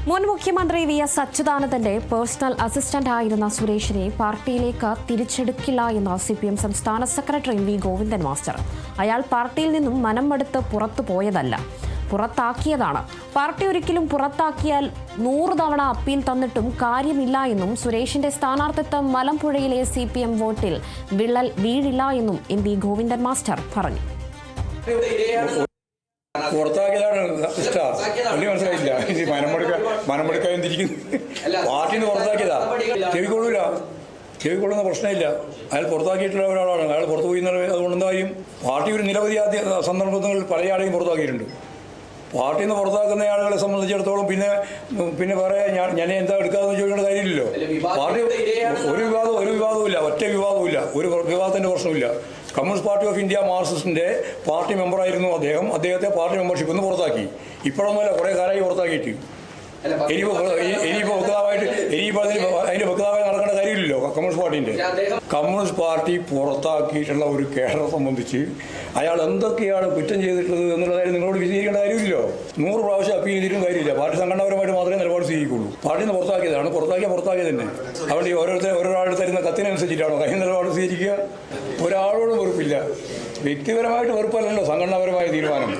മുൻ മുഖ്യമന്ത്രി VS. അച്യുതാനന്ദന്റെ personal assistant ആയിരുന്ന സുരേഷിനെ പാർട്ടിയിലേക്ക് തിരിച്ചെടുക്കില്ല എന്ന് CPM സംസ്ഥാന സെക്രട്ടറി വി ഗോവിന്ദൻ മാസ്റ്റർ. അയാൾ പാർട്ടിയിൽ നിന്നും മനം മടുത്ത് പുറത്തു പോയതല്ല, പുറത്താക്കിയതാണ്. പാർട്ടി ഒരിക്കലും പുറത്താക്കിയാൽ 100 തവണ അപ്പീൽ തന്നിട്ടും കാര്യമില്ല എന്നും സുരേഷിന്റെ സ്ഥാനാർത്ഥിത്വം മലമ്പുഴയിലെ CPM വോട്ടിൽ വിള്ളൽ വീഴില്ല എന്നും വി ഗോവിന്ദൻ മാസ്റ്റർ പറഞ്ഞു. പുറത്താക്കിയതാണ് ഇഷ്ടം. പുള്ളി മനസ്സിലായില്ല. ഇത് മനമെടുക്കാൻ തിരിക്കുന്നു. പാർട്ടിയിൽ നിന്ന് പുറത്താക്കിയതാ. ചെവിക്കൊള്ളുന്ന പ്രശ്നമില്ല. അയാൾ പുറത്താക്കിയിട്ടുള്ള ഒരാളാണ്. അയാൾ പുറത്തു പോയി അതുകൊണ്ട് എന്തായാലും പാർട്ടി ഒരു നിരവധി സന്ദർഭങ്ങളിൽ പലയാളെയും പുറത്താക്കിയിട്ടുണ്ട്. പാർട്ടിയിൽ നിന്ന് പുറത്താക്കുന്ന ആളുകളെ സംബന്ധിച്ചിടത്തോളം പിന്നെ വേറെ ഞാൻ എന്താ എടുക്കാമെന്ന് ചോദിക്കേണ്ട കാര്യമില്ലല്ലോ. പാർട്ടി ഒരു വിവാദവുമില്ല, ഒറ്റ വിവാദവുമില്ല, ഒരു വിവാദത്തിൻ്റെ പ്രശ്നമില്ല. കമ്മ്യൂണിസ്റ്റ് പാർട്ടി ഓഫ് ഇന്ത്യ മാർക്സിസ്റ്റിൻ്റെ പാർട്ടി മെമ്പറായിരുന്നു അദ്ദേഹത്തെ പാർട്ടി മെമ്പർഷിപ്പ് നിന്ന് പുറത്താക്കി. ഇപ്പോഴൊന്നുമല്ല, കുറേ കാലമായി പുറത്താക്കിയിട്ട്. ഇനിയിപ്പോൾ അതിൻ്റെ വക്താവായി നടക്കേണ്ട കാര്യമില്ലല്ലോ കമ്മ്യൂണിസ്റ്റ് പാർട്ടീൻ്റെ. കമ്മ്യൂണിസ്റ്റ് പാർട്ടി പുറത്താക്കിയിട്ടുള്ള ഒരു കേഡറെ സംബന്ധിച്ച് അയാൾ എന്തൊക്കെയാണ് കുറ്റം ചെയ്തിട്ടുള്ളത് എന്നുള്ള കാര്യം നിങ്ങളോട് വിശദീകരിക്കേണ്ട കാര്യമില്ലല്ലോ. 100 പ്രാവശ്യം അപ്പീൽ ചെയ്തിട്ടും കാര്യമില്ല. പാർട്ടി സംഘടനാപരമായിട്ട് മാത്രമേ നിലപാട് സ്വീകരിക്കുള്ളൂ. പാർട്ടിയിൽ നിന്ന് പുറത്താക്കിയതാണ്. പുറത്താക്കിയത് തന്നെ. അതുകൊണ്ട് ഓരോരാൾ തരുന്ന കത്തിനനുസരിച്ചിട്ടാണോ കഴിഞ്ഞ നിലപാട് സ്വീകരിക്കുക? ഒരാളോടും വെറുപ്പില്ല. വ്യക്തിപരമായിട്ട് വെറുപ്പല്ലല്ലോ സംഘടനാപരമായ തീരുമാനം.